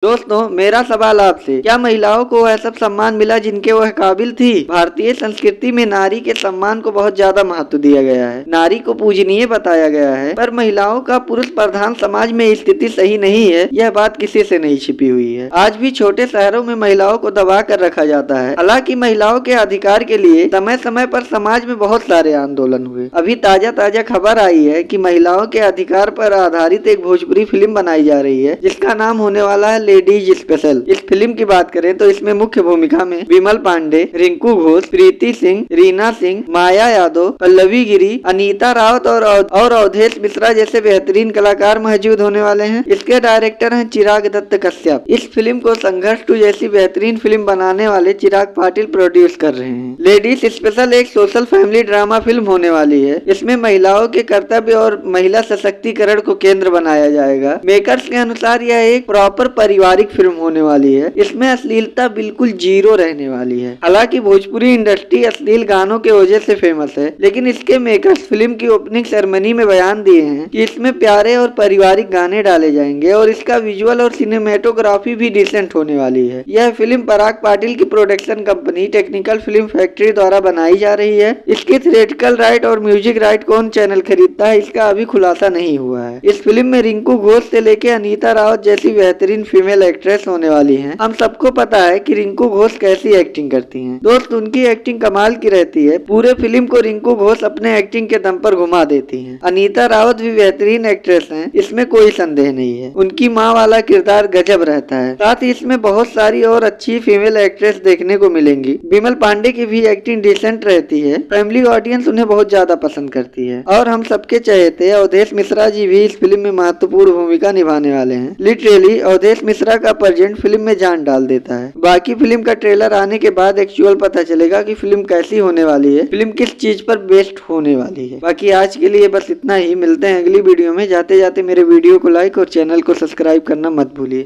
दोस्तों, मेरा सवाल आपसे, क्या महिलाओं को वह सब सम्मान मिला जिनके वह काबिल थी? भारतीय संस्कृति में नारी के सम्मान को बहुत ज्यादा महत्व दिया गया है। नारी को पूजनीय बताया गया है, पर महिलाओं का पुरुष प्रधान समाज में स्थिति सही नहीं है, यह बात किसी से नहीं छिपी हुई है। आज भी छोटे शहरों में महिलाओं को दबा कर रखा जाता है। हालांकि महिलाओं के अधिकार के लिए समय समय पर समाज में बहुत सारे आंदोलन हुए। अभी ताजा ताजा खबर आई है कि महिलाओं के अधिकार पर आधारित एक भोजपुरी फिल्म बनाई जा रही है, जिसका नाम होने वाला है लेडीज स्पेशल। इस फिल्म की बात करें तो इसमें मुख्य भूमिका में विमल पांडे, रिंकू घोष, प्रीति सिंह, रीना सिंह, माया यादव, पल्लवी गिरी, अनीता रावत और अवधेश मिश्रा जैसे बेहतरीन कलाकार मौजूद होने वाले हैं। इसके डायरेक्टर हैं चिराग दत्त कश्यप। इस फिल्म को संघर्ष 2 जैसी बेहतरीन फिल्म बनाने वाले चिराग पाटिल प्रोड्यूस कर रहे हैं। लेडीज स्पेशल एक सोशल फैमिली ड्रामा फिल्म होने वाली है। इसमें महिलाओं के कर्तव्य और महिला सशक्तिकरण को केंद्र बनाया जाएगा। मेकर्स के अनुसार यह एक प्रॉपर पारिवारिक फिल्म होने वाली है। इसमें अश्लीलता बिल्कुल जीरो रहने वाली है। हालांकि भोजपुरी इंडस्ट्री अश्लील गानों के वजह से फेमस है, लेकिन इसके मेकर्स फिल्म की ओपनिंग सेरेमनी में बयान दिए हैं कि इसमें प्यारे और पारिवारिक गाने डाले जाएंगे और इसका विजुअल और सिनेमेटोग्राफी भी डिसेंट होने वाली है। यह फिल्म पराग पाटिल की production company technical film factory द्वारा बनाई जा रही है। इसके थिएट्रिकल राइट और म्यूजिक राइट कौन चैनल खरीदता है, इसका अभी खुलासा नहीं हुआ है। इस फिल्म में रिंकू घोष से लेके अनीता रावत जैसी बेहतरीन फीमेल एक्ट्रेस होने वाली हैं। हम सबको पता है कि रिंकू घोष कैसी एक्टिंग करती हैं। दोस्त, उनकी एक्टिंग कमाल की रहती है। पूरे फिल्म को रिंकू घोष अपने एक्टिंग के दम पर घुमा देती हैं। अनीता रावत भी बेहतरीन एक्ट्रेस हैं, इसमें कोई संदेह नहीं है। उनकी माँ वाला किरदार गजब रहता है। साथ ही इसमें बहुत सारी और अच्छी फीमेल एक्ट्रेस देखने को मिलेंगी। विमल पांडे की भी एक्टिंग डिसेंट रहती है। फैमिली ऑडियंस उन्हें बहुत ज्यादा पसंद करती है। और हम सबके चहेते अवधेश मिश्रा जी भी इस फिल्म में महत्वपूर्ण भूमिका निभाने वाले हैं। लिटरली अवधेश मिश्रा का प्रेजेंट फिल्म में जान डाल देता है। बाकी फिल्म का ट्रेलर आने के बाद एक्चुअल पता चलेगा कि फिल्म कैसी होने वाली है, फिल्म किस चीज पर बेस्ड होने वाली है। बाकी आज के लिए बस इतना ही। मिलते हैं अगली वीडियो में। जाते जाते मेरे वीडियो को लाइक और चैनल को सब्सक्राइब करना मत भूलिए।